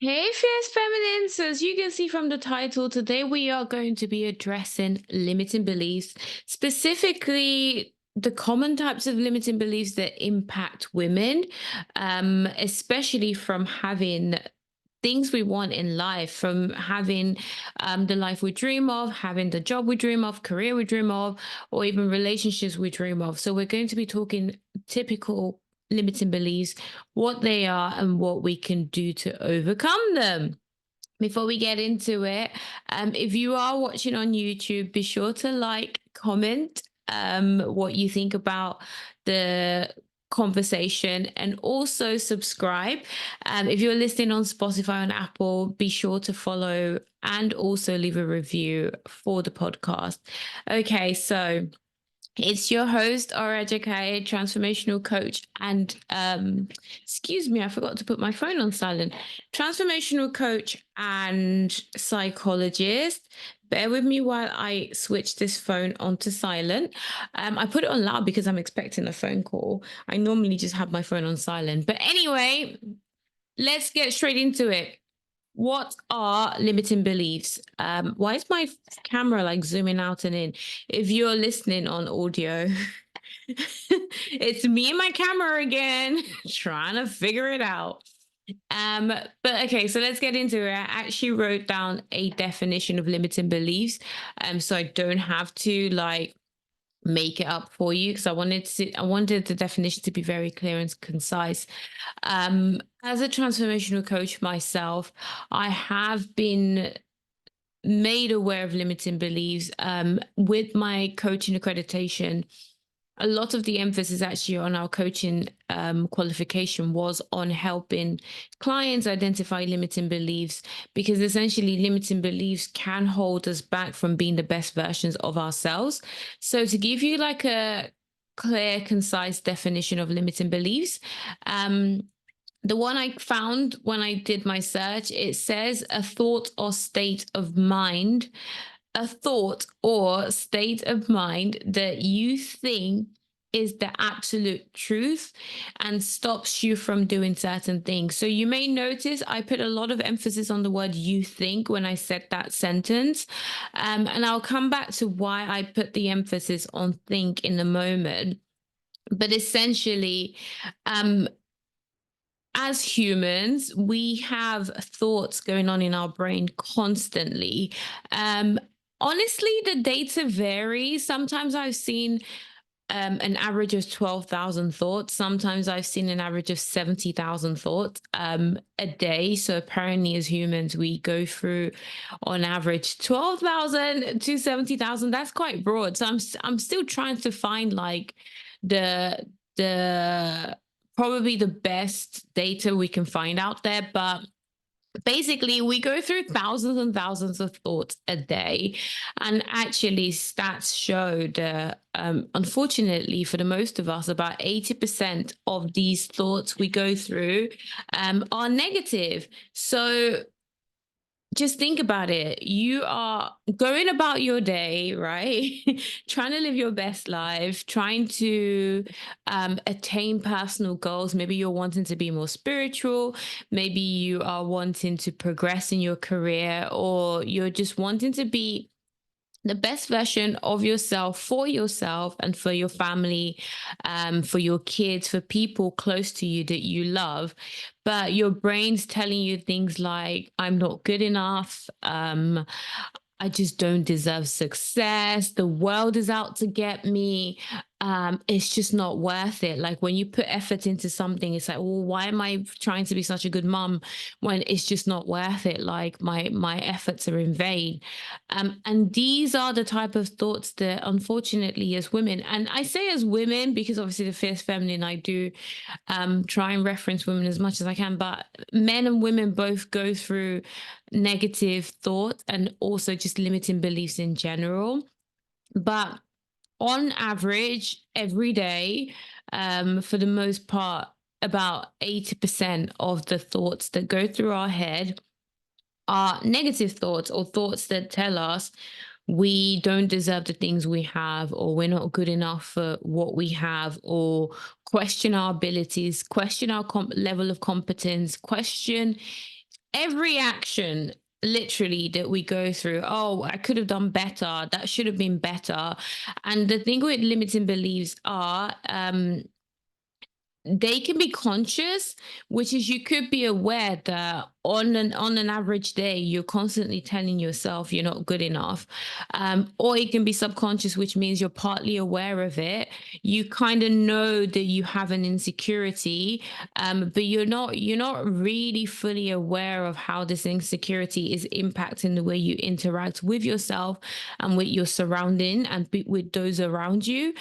Hey, fierce feminine. So, as you can see from the title, today we are going to be addressing limiting beliefs, specifically the common types of limiting beliefs that impact women, especially from having things we want in life, from having the life we dream of, having the job we dream of, career we dream of, or even relationships we dream of. So, we're going to be talking typical limiting beliefs, what they are, and what we can do to overcome them. Before we get into it, if you are watching on YouTube, be sure to like, comment what you think about the conversation, and also subscribe. If you're listening on Spotify and Apple, be sure to follow and also leave a review for the podcast. Okay, so it's your host, or educated transformational coach, and excuse me, I forgot to put my phone on silent. Transformational coach and psychologist. Bear with me while I switch this phone onto silent. I put it on loud because I'm expecting a phone call. I normally just have my phone on silent. But anyway, let's get straight into it. What are limiting beliefs? Why is my camera like zooming out and in? If you're listening on audio, it's me and my camera again, trying to figure it out. But okay, so let's get into it. I actually wrote down a definition of limiting beliefs, so I don't have to like make it up for you, because I wanted the definition to be very clear and concise. As a transformational coach myself, I have been made aware of limiting beliefs. With my coaching accreditation, a lot of the emphasis actually on our coaching qualification was on helping clients identify limiting beliefs, because essentially limiting beliefs can hold us back from being the best versions of ourselves. So, to give you like a clear, concise definition of limiting beliefs, the one I found when I did my search, it says a thought or state of mind, a thought or state of mind that you think is the absolute truth and stops you from doing certain things. So you may notice I put a lot of emphasis on the word you think when I said that sentence. And I'll come back to why I put the emphasis on think in a moment. But essentially, um, as humans, we have thoughts going on in our brain constantly. Um, Honestly, the data varies. Sometimes I've seen an average of 12,000 thoughts. Sometimes I've seen an average of 70,000 thoughts a day. So apparently, as humans, we go through on average 12,000 to 70,000. That's quite broad. So I'm still trying to find like the probably the best data we can find out there. But basically, we go through thousands and thousands of thoughts a day. And actually, stats show that, unfortunately, for the most of us, about 80% of these thoughts we go through are negative. So, just think about it. You are going about your day, right? Trying to live your best life, trying to attain personal goals. Maybe you're wanting to be more spiritual. Maybe you are wanting to progress in your career, or you're just wanting to be the best version of yourself and for your family, for your kids, for people close to you that you love. But your brain's telling you things like, I'm not good enough. I just don't deserve success. The world is out to get me. It's just not worth it. Like when you put effort into something, it's like, well, why am I trying to be such a good mom when it's just not worth it? Like my efforts are in vain. And these are the type of thoughts that, unfortunately, as women, and I say as women because obviously the fierce feminine, I do try and reference women as much as I can, but men and women both go through negative thoughts and also just limiting beliefs in general. But on average, every day, for the most part, about 80% of the thoughts that go through our head are negative thoughts, or thoughts that tell us we don't deserve the things we have, or we're not good enough for what we have, or question our abilities, question our level of competence, question every action literally that we go through, oh, I could have done better, that should have been better. And the thing with limiting beliefs are, they can be conscious, which is you could be aware that on an average day you're constantly telling yourself you're not good enough, or it can be subconscious, which means you're partly aware of it. You kind of know that you have an insecurity, but you're not really fully aware of how this insecurity is impacting the way you interact with yourself and with your surrounding and with those around you.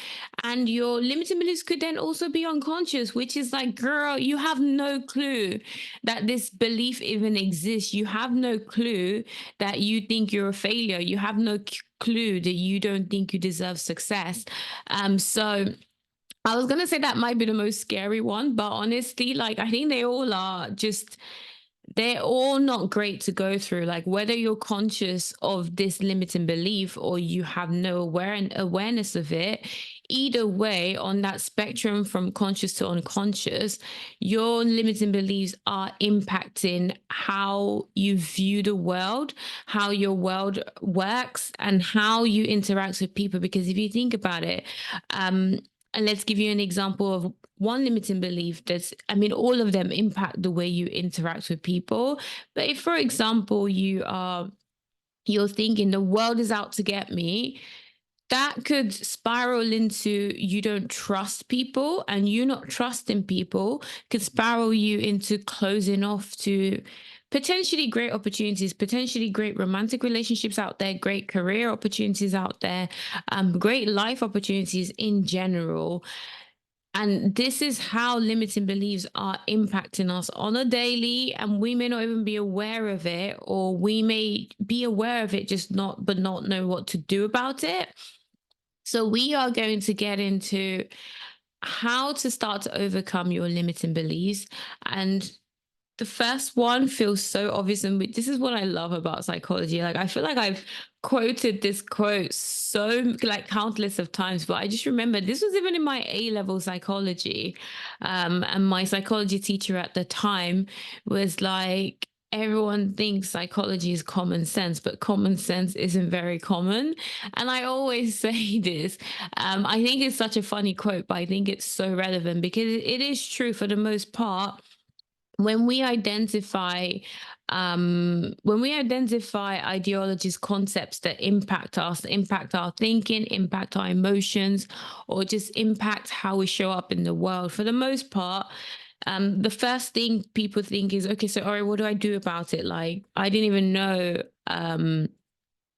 And your limiting beliefs could then also be unconscious, which is like, girl, you have no clue that this belief even exists. You have no clue that you think you're a failure. You have no clue that you don't think you deserve success. So I was gonna say that might be the most scary one, but honestly, like I think they all are just, they're all not great to go through. Like whether you're conscious of this limiting belief or you have no awareness of it, either way on that spectrum from conscious to unconscious, your limiting beliefs are impacting how you view the world, how your world works, and how you interact with people. Because if you think about it, um, and let's give you an example of one limiting belief that's, I mean, all of them impact the way you interact with people. But if, for example, you're thinking the world is out to get me, that could spiral into you don't trust people, and you not trusting people could spiral you into closing off to potentially great opportunities, potentially great romantic relationships out there, great career opportunities out there, great life opportunities in general. And this is how limiting beliefs are impacting us on a daily, and we may not even be aware of it, or we may be aware of it, just not, but not know what to do about it. So, we are going to get into how to start to overcome your limiting beliefs. And the first one feels so obvious, and this is what I love about psychology. Like I feel like I've quoted this quote so like countless of times, but I just remember this was even in my A-level psychology, and my psychology teacher at the time was like, everyone thinks psychology is common sense, but common sense isn't very common. And I always say this. I think it's such a funny quote, but I think it's so relevant because it is true for the most part. When we identify ideologies, concepts that impact us, impact our thinking, impact our emotions, or just impact how we show up in the world, for the most part, the first thing people think is, okay, so all right, what do I do about it? Like I didn't even know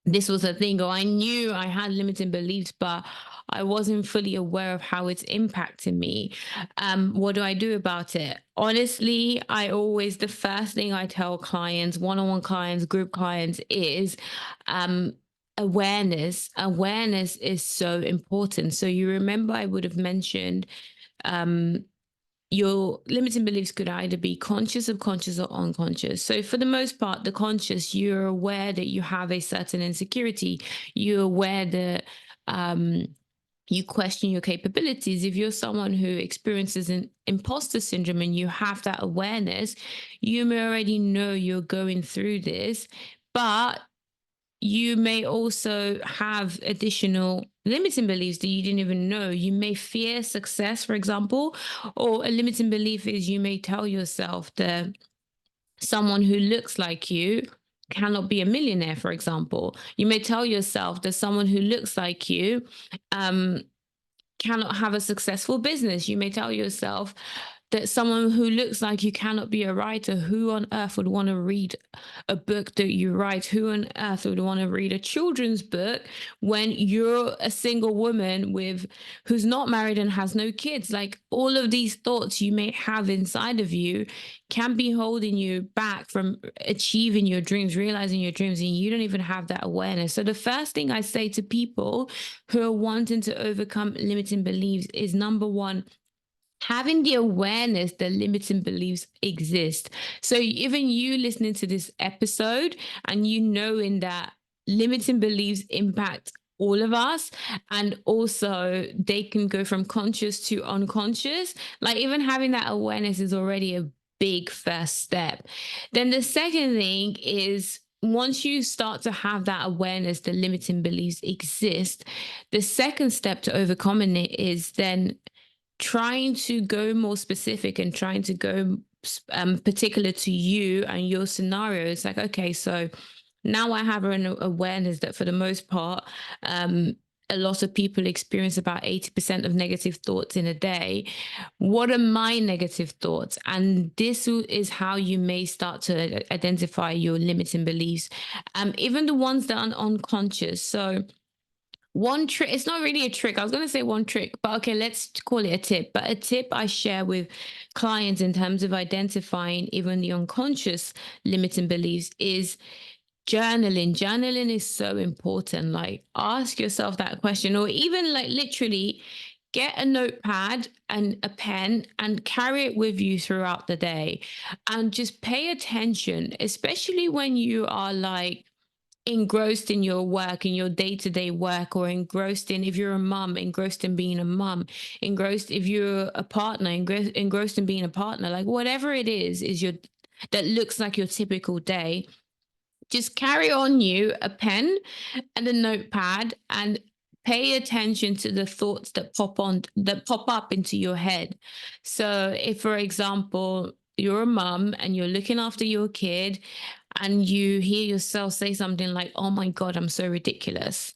this was a thing, or I knew I had limiting beliefs, but I wasn't fully aware of how it's impacting me. What do I do about it? Honestly, the first thing I tell clients, one on one clients, group clients, is um, awareness. Awareness is so important. So, you remember, I would have mentioned um, your limiting beliefs could either be conscious, subconscious, or unconscious. So, for the most part, the conscious, you're aware that you have a certain insecurity. You're aware that um, you question your capabilities. If you're someone who experiences an imposter syndrome and you have that awareness, you may already know you're going through this, but you may also have additional limiting beliefs that you didn't even know. You may fear success, for example, or a limiting belief is you may tell yourself that someone who looks like you cannot be a millionaire, for example. You may tell yourself that someone who looks like you um, cannot have a successful business. You may tell yourself that someone who looks like you cannot be a writer. Who on earth would want to read a book that you write? Who on earth would want to read a children's book when you're a single woman with who's not married and has no kids? Like all of these thoughts you may have inside of you can be holding you back from achieving your dreams, realizing your dreams, and you don't even have that awareness. So the first thing I say to people who are wanting to overcome limiting beliefs is, number one, having the awareness that limiting beliefs exist. So even you listening to this episode and you knowing that limiting beliefs impact all of us, and also they can go from conscious to unconscious, like even having that awareness is already a big first step. Then the second thing is, once you start to have that awareness that limiting beliefs exist, the second step to overcoming it is then trying to go more specific and trying to go particular to you and your scenario. It's like, okay, so now I have an awareness that for the most part, um, a lot of people experience about 80% of negative thoughts in a day. What are my negative thoughts? And this is how you may start to identify your limiting beliefs, even the ones that are unconscious. So, one trick, it's not really a trick. I was going to say one trick, but okay, let's call it a tip. But a tip I share with clients in terms of identifying even the unconscious limiting beliefs is journaling. Journaling is so important. Like, ask yourself that question, or even like literally get a notepad and a pen and carry it with you throughout the day, and just pay attention, especially when you are like engrossed in your work, in your day-to-day work, or engrossed in, if you're a mum, engrossed in being a mum, engrossed if you're a partner, engrossed in being a partner, like whatever it is your that looks like your typical day. Just carry on you a pen and a notepad, and pay attention to the thoughts that pop up into your head. So if, for example, you're a mum and you're looking after your kid, and you hear yourself say something like, oh my God, I'm so ridiculous,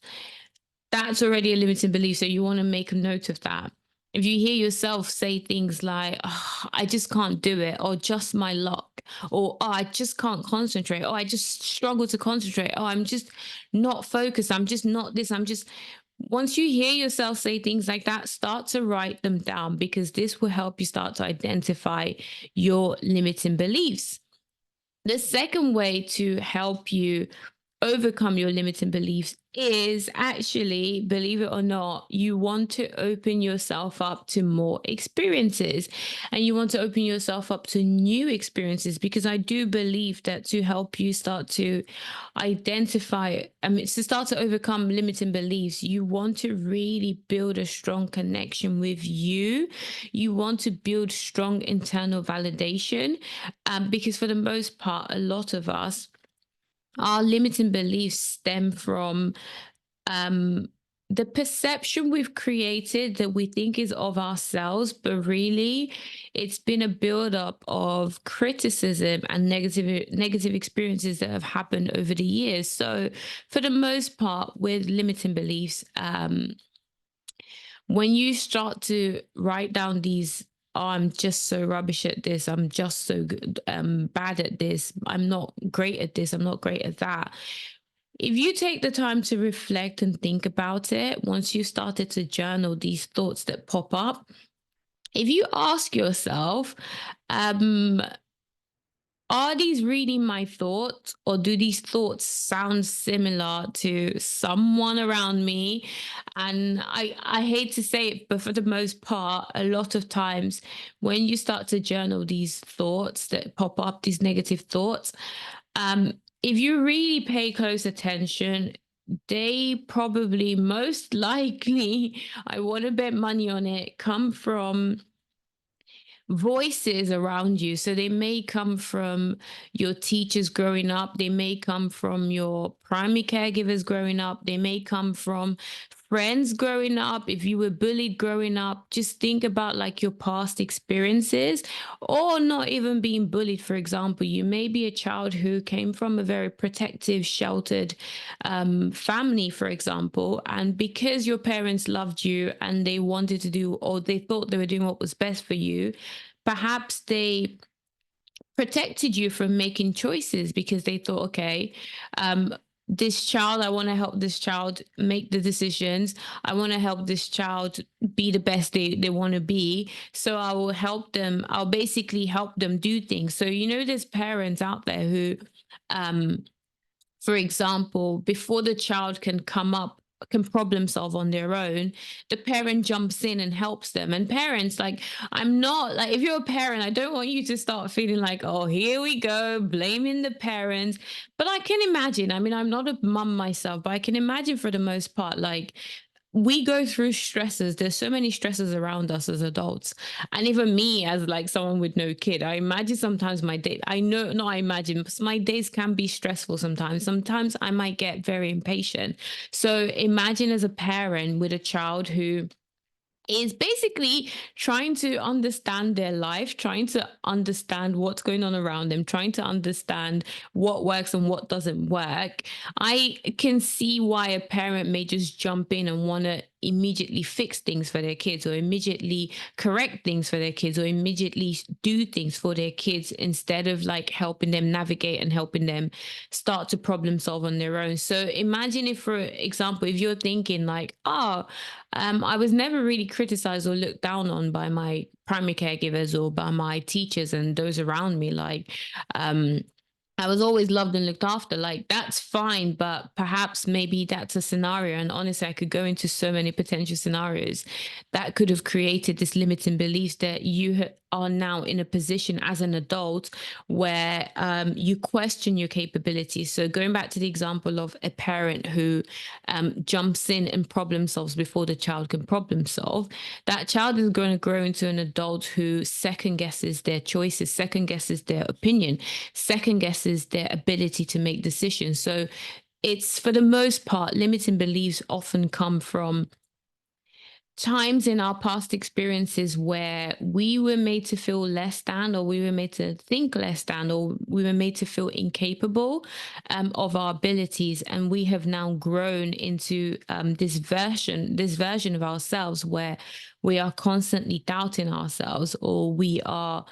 that's already a limiting belief. So you want to make a note of that. If you hear yourself say things like, oh, I just can't do it, or just my luck, or oh, I just can't concentrate, or I just struggle to concentrate, oh, I'm just not focused, I'm just not this, I'm just. Once you hear yourself say things like that, start to write them down, because this will help you start to identify your limiting beliefs. The second way to help you overcome your limiting beliefs is actually, believe it or not, you want to open yourself up to more experiences, and you want to open yourself up to new experiences, because I do believe that to help you start to identify, I mean, to start to overcome limiting beliefs, you want to really build a strong connection with you. You want to build strong internal validation, because for the most part, a lot of us, our limiting beliefs stem from um, the perception we've created that we think is of ourselves, but really it's been a buildup of criticism and negative experiences that have happened over the years. So, for the most part, with limiting beliefs, when you start to write down these, oh, I'm just so rubbish at this, I'm just so good, bad at this, I'm not great at this, I'm not great at that. If you take the time to reflect and think about it, once you started to journal these thoughts that pop up, if you ask yourself, um, are these really my thoughts, or do these thoughts sound similar to someone around me? And I hate to say it, but for the most part, a lot of times when you start to journal these thoughts that pop up, these negative thoughts, if you really pay close attention, they probably most likely, I want to bet money on it, come from voices around you. So they may come from your teachers growing up, they may come from your primary caregivers growing up, they may come from friends growing up. If you were bullied growing up, just think about like your past experiences, or not even being bullied. For example, you may be a child who came from a very protective, sheltered family, for example, and because your parents loved you and they wanted to do, or they thought they were doing what was best for you, perhaps they protected you from making choices because they thought, okay, um, this child, I want to help this child make the decisions. I want to help this child be the best they want to be. So I will help them. I'll basically help them do things. So, there's parents out there who, um, for example, before the child can problem solve on their own, the parent jumps in and helps them. And parents, like, I'm not like, if you're a parent, I don't want you to start feeling like, oh, here we go, blaming the parents. But I can imagine, I mean, I'm not a mum myself, but I can imagine for the most part, like, we go through stresses. There's so many stresses around us as adults. And even me, as like someone with no kid, I imagine sometimes my day, I know, not I imagine, but my days can be stressful sometimes. Sometimes I might get very impatient. So imagine as a parent with a child who is basically trying to understand their life, trying to understand what's going on around them, trying to understand what works and what doesn't work. I can see why a parent may just jump in and want to immediately fix things for their kids, or immediately correct things for their kids, or immediately do things for their kids instead of like helping them navigate and helping them start to problem solve on their own. So imagine if, for example, if you're thinking like, oh, I was never really criticized or looked down on by my primary caregivers or by my teachers and those around me. Like, um, I was always loved and looked after. Like, that's fine, but perhaps maybe that's a scenario. And honestly, I could go into so many potential scenarios that could have created this limiting beliefs that are now in a position as an adult where you question your capabilities. So, going back to the example of a parent who jumps in and problem solves before the child can problem solve, that child is going to grow into an adult who second guesses their choices, second guesses their opinion, second guesses their ability to make decisions. So it's, for the most part, limiting beliefs often come from times in our past experiences where we were made to feel less than, or we were made to think less than, or we were made to feel incapable of our abilities, and we have now grown into this version of ourselves where we are constantly doubting ourselves, or we are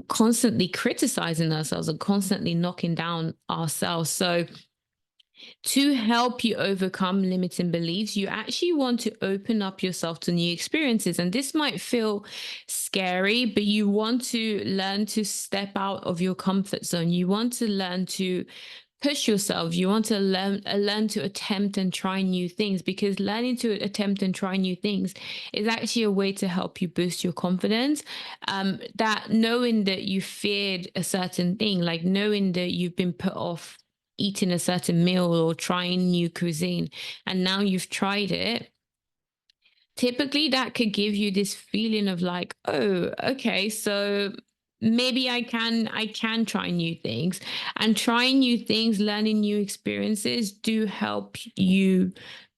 constantly criticizing ourselves and constantly knocking down ourselves. So to help you overcome limiting beliefs, you actually want to open up yourself to new experiences. And this might feel scary, but you want to learn to step out of your comfort zone. You want to learn to push yourself. You want to learn to attempt and try new things, because learning to attempt and try new things is actually a way to help you boost your confidence. That knowing that you feared a certain thing, like knowing that you've been put off eating a certain meal or trying new cuisine, and now you've tried it, typically that could give you this feeling of like, oh, okay, so maybe I can try new things. And trying new things, learning new experiences do help you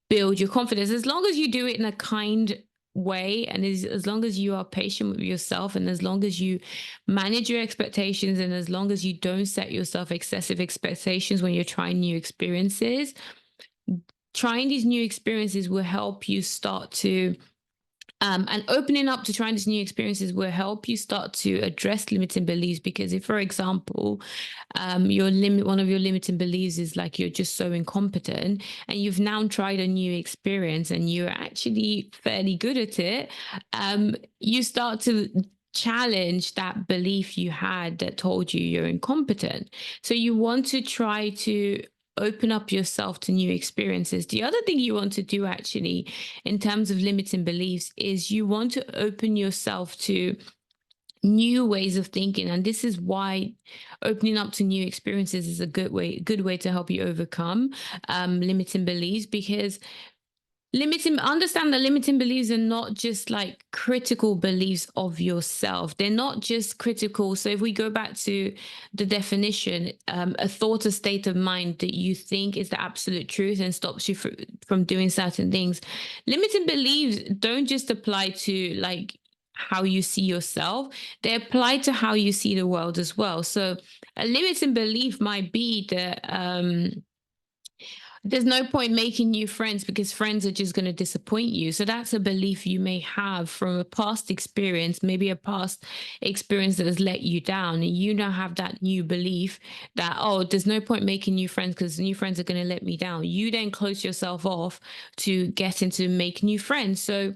build your confidence, as long as you do it in a kind way, and as long as you are patient with yourself, and as long as you manage your expectations, and as long as you don't set yourself excessive expectations when you're trying new experiences. Trying these new experiences will help you start to and opening up to trying these new experiences will help you start to address limiting beliefs. Because if, for example, one of your limiting beliefs is like you're just so incompetent, and you've now tried a new experience and you're actually fairly good at it, you start to challenge that belief you had that told you you're incompetent. So you want to try to open up yourself to new experiences. The other thing you want to do, actually, in terms of limiting beliefs, is you want to open yourself to new ways of thinking. And this is why opening up to new experiences is a good way to help you overcome limiting beliefs. Because understand that limiting beliefs are not just like critical beliefs of yourself. They're not just critical. So if we go back to the definition, a thought, a state of mind that you think is the absolute truth and stops you from doing certain things. Limiting beliefs don't just apply to like how you see yourself, they apply to how you see the world as well. So a limiting belief might be that there's no point making new friends because friends are just going to disappoint you. So that's a belief you may have from a past experience, maybe a past experience that has let you down. And you now have that new belief that, oh, there's no point making new friends because new friends are going to let me down. You then close yourself off to getting to make new friends. So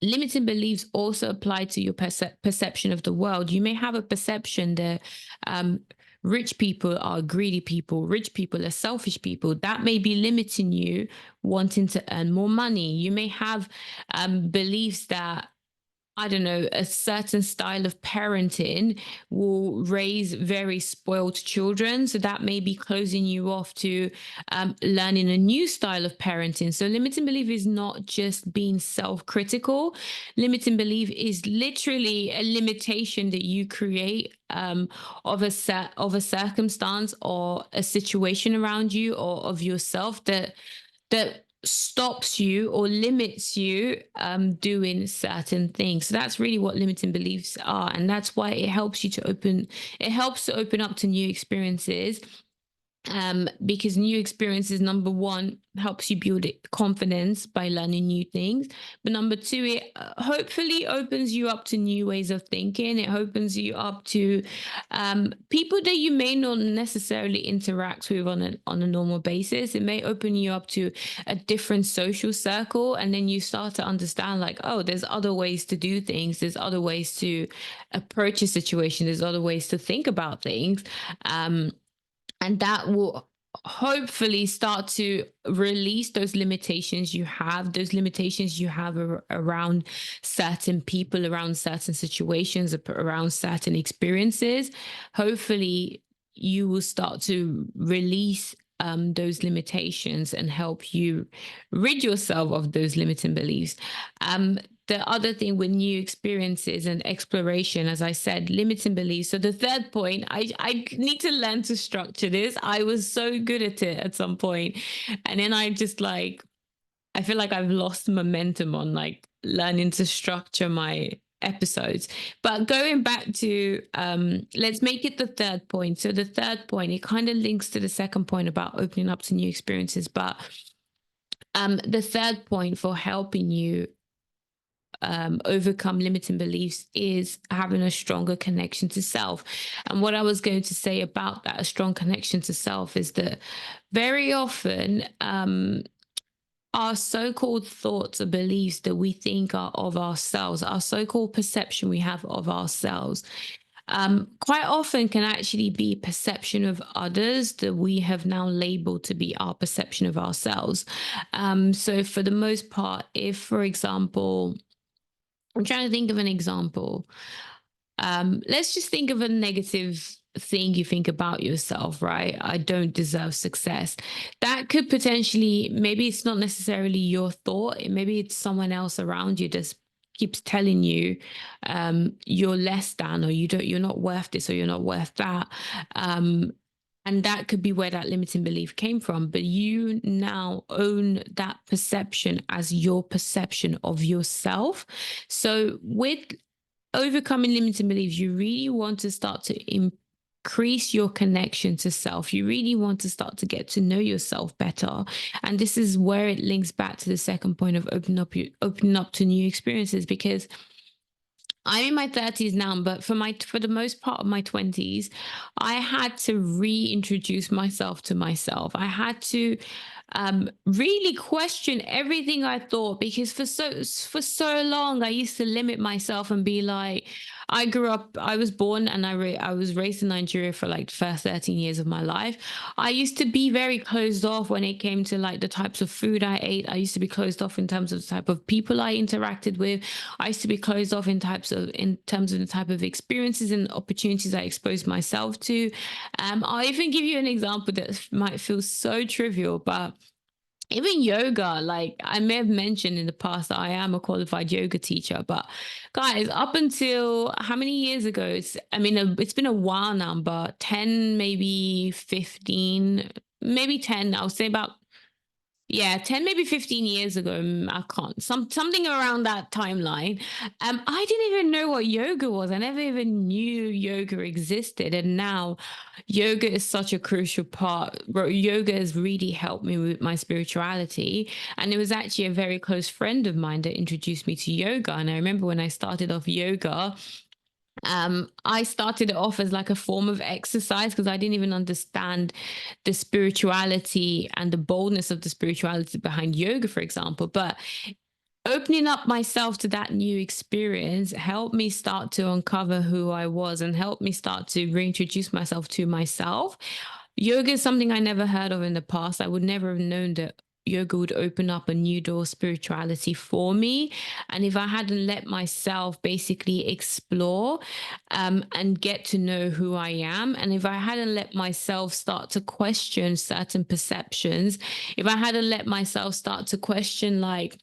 limiting beliefs also apply to your perception of the world. You may have a perception that um, rich people are greedy people, rich people are selfish people. That may be limiting you wanting to earn more money. You may have beliefs that I don't know, a certain style of parenting will raise very spoiled children. So that may be closing you off to learning a new style of parenting. So limiting belief is not just being self critical. Limiting belief is literally a limitation that you create of a circumstance or a situation around you or of yourself that stops you or limits you doing certain things. So that's really what limiting beliefs are, and that's why it helps to open up to new experiences, because new experiences, number one, helps you build confidence by learning new things, but number two, it hopefully opens you up to new ways of thinking. It opens you up to people that you may not necessarily interact with on a normal basis. It may open you up to a different social circle, and then you start to understand, like, oh, there's other ways to do things, there's other ways to approach a situation, there's other ways to think about things. Um, and that will hopefully start to release those limitations you have around certain people, around certain situations, around certain experiences. Hopefully you will start to release those limitations and help you rid yourself of those limiting beliefs. um, the other thing with new experiences and exploration, as I said, limiting beliefs. So the third point, I need to learn to structure this. I was so good at it at some point, and then I feel like I've lost momentum on like learning to structure my episodes. But going back to let's make it the third point. So the third point, it kind of links to the second point about opening up to new experiences. But the third point for helping you overcome limiting beliefs is having a stronger connection to self. And what I was going to say about that, a strong connection to self, is that very often our so-called thoughts or beliefs that we think are of ourselves, our so-called perception we have of ourselves, quite often can actually be perception of others that we have now labeled to be our perception of ourselves. So for the most part, if, for example, I'm trying to think of an example. Let's just think of a negative thing you think about yourself, right? I don't deserve success. That could potentially, maybe it's not necessarily your thought, maybe it's someone else around you that keeps telling you you're less than, or you're not worth this, or you're not worth that. Um, and that could be where that limiting belief came from. But you now own that perception as your perception of yourself. So with overcoming limiting beliefs, you really want to start to increase your connection to self. You really want to start to get to know yourself better. And this is where it links back to the second point of opening up to new experiences, because I'm in my 30s now, but for the most part of my 20s, I had to reintroduce myself to myself. I had to really question everything I thought, because for so long I used to limit myself and be like, I was born and I was raised in Nigeria for like the first 13 years of my life. I used to be very closed off when it came to like the types of food I ate. I used to be closed off in terms of the type of people I interacted with. I used to be closed off in terms of the type of experiences and opportunities I exposed myself to. I'll even give you an example that might feel so trivial, but even yoga, like I may have mentioned in the past that I am a qualified yoga teacher, but guys, up until how many years ago? It's been a while now, but 10, maybe 15, maybe 10. I'll say about, yeah, 10, maybe 15 years ago. I can't, something around that timeline. I didn't even know what yoga was. I never even knew yoga existed. And now yoga is such a crucial part. Yoga has really helped me with my spirituality. And it was actually a very close friend of mine that introduced me to yoga. And I remember when I started off yoga, I started it off as like a form of exercise, because I didn't even understand the spirituality and the boldness of the spirituality behind yoga, for example. But opening up myself to that new experience helped me start to uncover who I was and helped me start to reintroduce myself to myself. Yoga is something I never heard of in the past. I would never have known that yoga would open up a new door of spirituality for me. And if I hadn't let myself basically explore and get to know who I am, and if I hadn't let myself start to question certain perceptions, if I hadn't let myself start to question, like,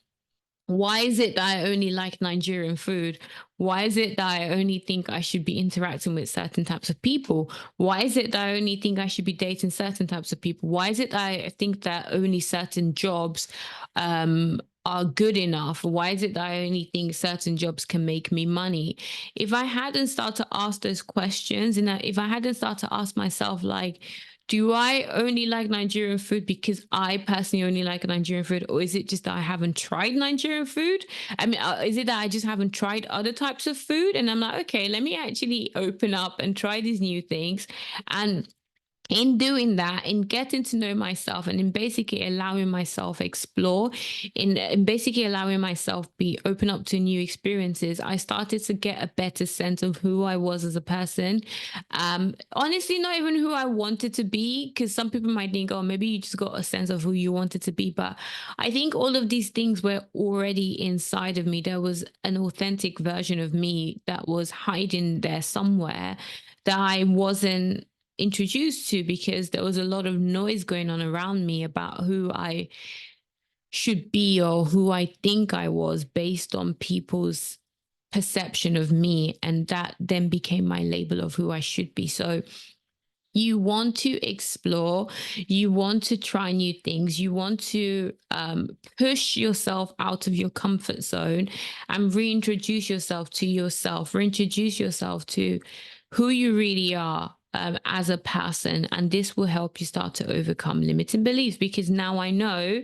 why is it that I only like Nigerian food? Why is it that I only think I should be interacting with certain types of people? Why is it that I only think I should be dating certain types of people? Why is it that I think that only certain jobs are good enough? Why is it that I only think certain jobs can make me money? If I hadn't started to ask those questions, and if I hadn't started to ask myself, like, do I only like Nigerian food because I personally only like Nigerian food, or is it just that I haven't tried Nigerian food? I mean, is it that I just haven't tried other types of food? And I'm like, okay, let me actually open up and try these new things. And in doing that, in getting to know myself, and in basically allowing myself explore, in basically allowing myself be open up to new experiences, I started to get a better sense of who I was as a person. Honestly, not even who I wanted to be, because some people might think, oh, maybe you just got a sense of who you wanted to be. But I think all of these things were already inside of me. There was an authentic version of me that was hiding there somewhere, that I wasn't introduced to, because there was a lot of noise going on around me about who I should be or who I think I was, based on people's perception of me. And that then became my label of who I should be. So you want to explore, you want to try new things, you want to push yourself out of your comfort zone and reintroduce yourself, reintroduce yourself to who you really are as a person. And this will help you start to overcome limiting beliefs, because now I know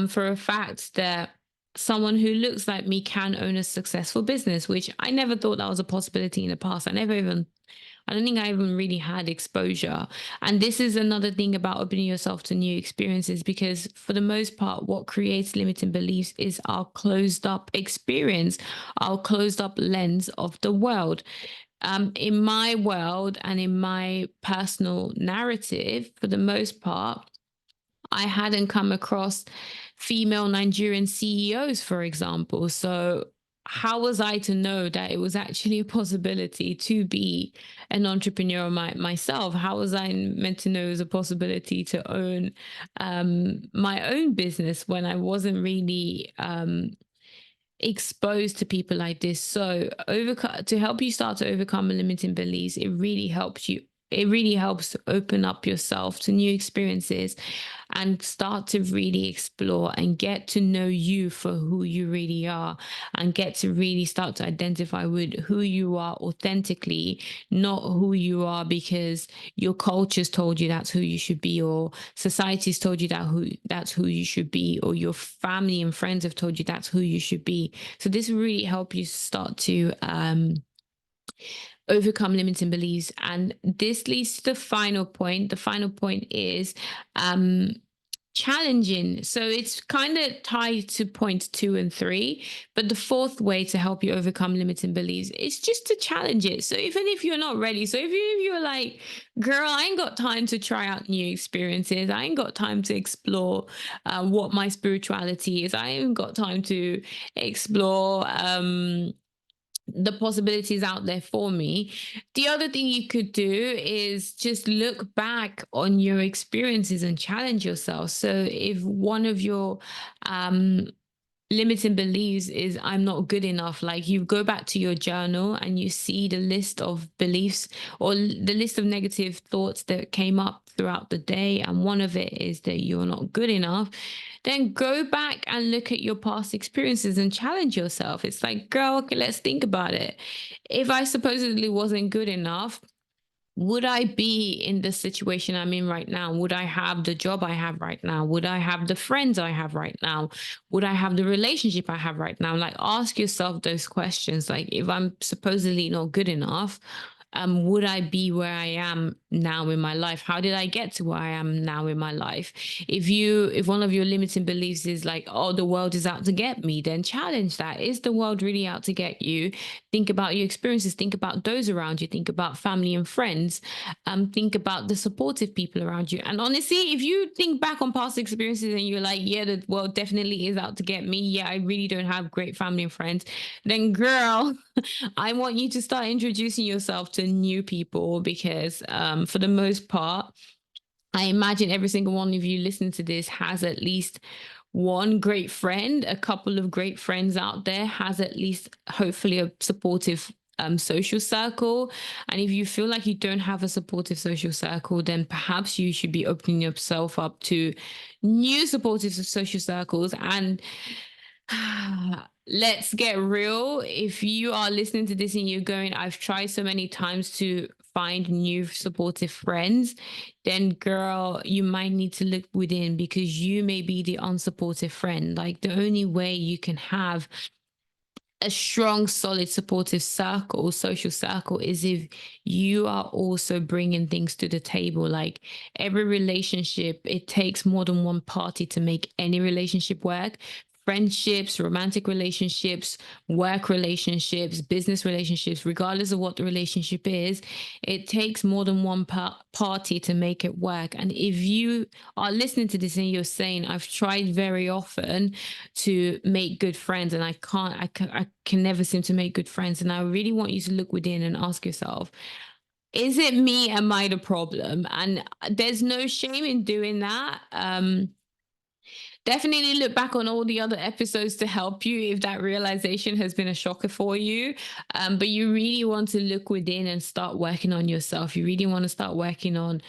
for a fact that someone who looks like me can own a successful business, which I never thought that was a possibility in the past. I don't think I even really had exposure. And this is another thing about opening yourself to new experiences, because for the most part, what creates limiting beliefs is our closed up experience, our closed up lens of the world. In my world and in my personal narrative, for the most part, I hadn't come across female Nigerian CEOs, for example. So, how was I to know that it was actually a possibility to be an entrepreneur myself? How was I meant to know it was a possibility to own my own business when I wasn't really exposed to people like this? So, to help you start to overcome limiting beliefs, it really helps you. It really helps to open up yourself to new experiences and start to really explore and get to know you for who you really are, and get to really start to identify with who you are authentically, not who you are because your culture's told you that's who you should be, or society's told you that's who you should be, or your family and friends have told you that's who you should be. So this will really help you start to overcome limiting beliefs. And this leads to the final point. The final point is um, challenging. So it's kind of tied to points 2 and 3. But the fourth way to help you overcome limiting beliefs is just to challenge it. So even if you're not ready, so if you're like, girl, I ain't got time to try out new experiences, I ain't got time to explore what my spirituality is, I ain't got time to explore the possibilities out there for me. The other thing you could do is just look back on your experiences and challenge yourself. So if one of your um limiting beliefs is I'm not good enough, like, you go back to your journal and you see the list of beliefs, or the list of negative thoughts that came up throughout the day, and one of it is that you're not good enough, then go back and look at your past experiences and challenge yourself. It's like, girl, okay, let's think about it. If I supposedly wasn't good enough, would I be in the situation I'm in right now? Would I have the job I have right now? Would I have the friends I have right now? Would I have the relationship I have right now? Like, ask yourself those questions. Like, if I'm supposedly not good enough, would I be where I am now in my life? How did I get to where I am now in my life? If one of your limiting beliefs is like, oh, the world is out to get me, then challenge that. Is the world really out to get you? Think about your experiences, think about those around you, think about family and friends, think about the supportive people around you. And honestly, if you think back on past experiences and you're like, yeah, the world definitely is out to get me, yeah, I really don't have great family and friends, then girl, I want you to start introducing yourself to new people, because for the most part, I imagine every single one of you listening to this has at least one great friend, a couple of great friends out there, has at least hopefully a supportive social circle. And if you feel like you don't have a supportive social circle, then perhaps you should be opening yourself up to new supportive social circles. And let's get real. If you are listening to this and you're going, I've tried so many times to find new supportive friends, then girl, you might need to look within, because you may be the unsupportive friend. Like, the only way you can have a strong, solid, supportive circle, social circle, is if you are also bringing things to the table. Like, every relationship, it takes more than one party to make any relationship work. Friendships, romantic relationships, work relationships, business relationships, regardless of what the relationship is, it takes more than one party to make it work. And if you are listening to this and you're saying, I've tried very often to make good friends and I can never seem to make good friends, and I really want you to look within and ask yourself, is it me? Am I the problem? And there's no shame in doing that. Definitely look back on all the other episodes to help you if that realization has been a shocker for you. But you really want to look within and start working on yourself. You really want to start working on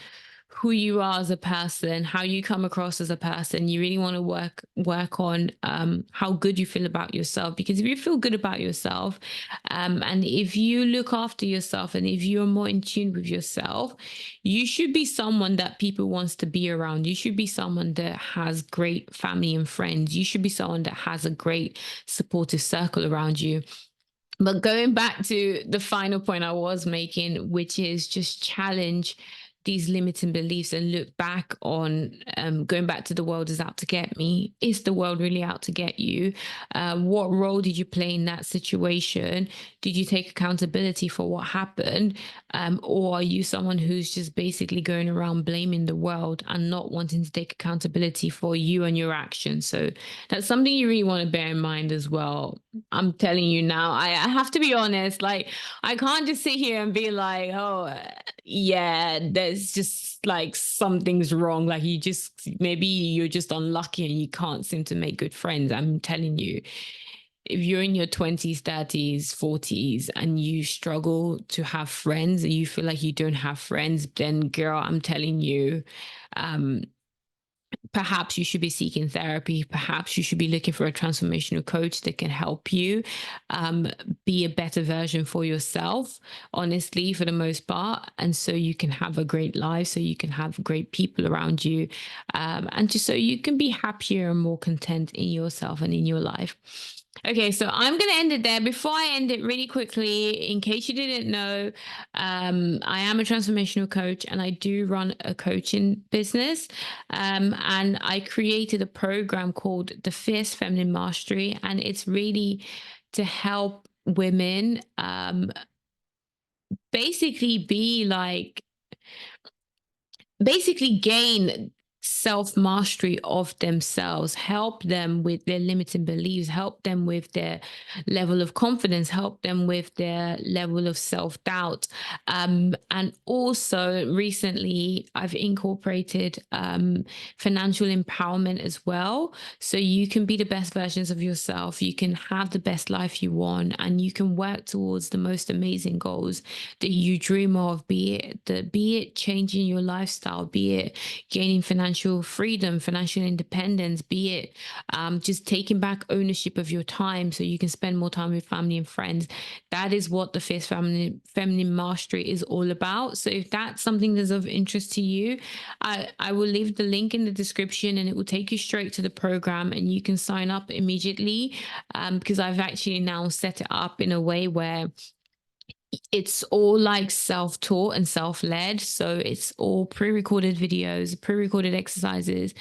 who you are as a person, how you come across as a person. You really want to work on how good you feel about yourself. Because if you feel good about yourself, and if you look after yourself, and if you're more in tune with yourself, you should be someone that people wants to be around. You should be someone that has great family and friends. You should be someone that has a great supportive circle around you. But going back to the final point I was making, which is just challenge these limiting beliefs and look back on, going back to the world is out to get me. Is the world really out to get you? What role did you play in that situation? Did you take accountability for what happened? Or are you someone who's just basically going around blaming the world and not wanting to take accountability for you and your actions? So that's something you really want to bear in mind as well. I'm telling you now, I have to be honest. Like, I can't just sit here and be like, oh, yeah, there's just like something's wrong. Like, maybe you're just unlucky and you can't seem to make good friends. I'm telling you, if you're in your 20s, 30s, 40s, and you struggle to have friends and you feel like you don't have friends, then girl, I'm telling you, um, perhaps you should be seeking therapy. Perhaps you should be looking for a transformational coach that can help you um, be a better version for yourself, honestly, for the most part. And so you can have a great life, so you can have great people around you, and just so you can be happier and more content in yourself and in your life. Okay, so I'm going to end it there. Before I end it, really quickly, in case you didn't know, I am a transformational coach and I do run a coaching business. And I created a program called the Fierce Feminine Mastery, and it's really to help women basically be like basically gain self mastery of themselves, help them with their limiting beliefs, help them with their level of confidence, help them with their level of self doubt. And also, recently, I've incorporated financial empowerment as well. So you can be the best versions of yourself, you can have the best life you want, and you can work towards the most amazing goals that you dream of, be it changing your lifestyle, be it gaining financial freedom, financial independence, be it just taking back ownership of your time so you can spend more time with family and friends. That is what the Fierce Feminine Mastery is all about. So if that's something that's of interest to you, I will leave the link in the description and it will take you straight to the program and you can sign up immediately, because I've actually now set it up in a way where It's all like self-taught and self-led. So it's all pre-recorded videos, pre-recorded exercises,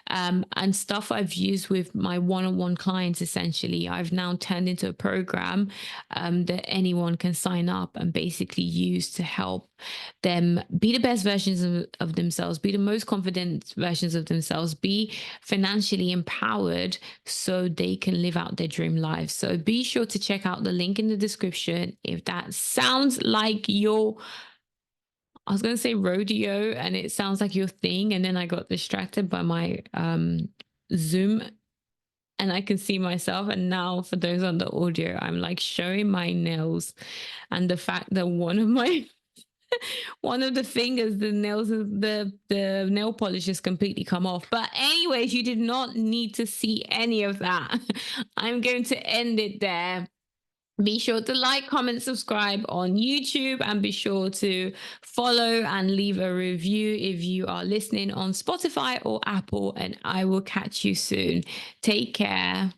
and stuff I've used with my one-on-one clients. Essentially, I've now turned into a program that anyone can sign up and basically use to help them be the best versions of themselves, be the most confident versions of themselves, be financially empowered so they can live out their dream life. So be sure to check out the link in the description if that sounds like your, I was going to say rodeo and it sounds like your thing. And then I got distracted by my Zoom and I can see myself. And now, for those on the audio, I'm like showing my nails and the fact that one of my one of the fingers, the nails, the nail polish has completely come off. But anyways, you did not need to see any of that. I'm going to end it there. Be sure to like, comment, subscribe on YouTube, and be sure to follow and leave a review if you are listening on Spotify or Apple. And I will catch you soon. Take care.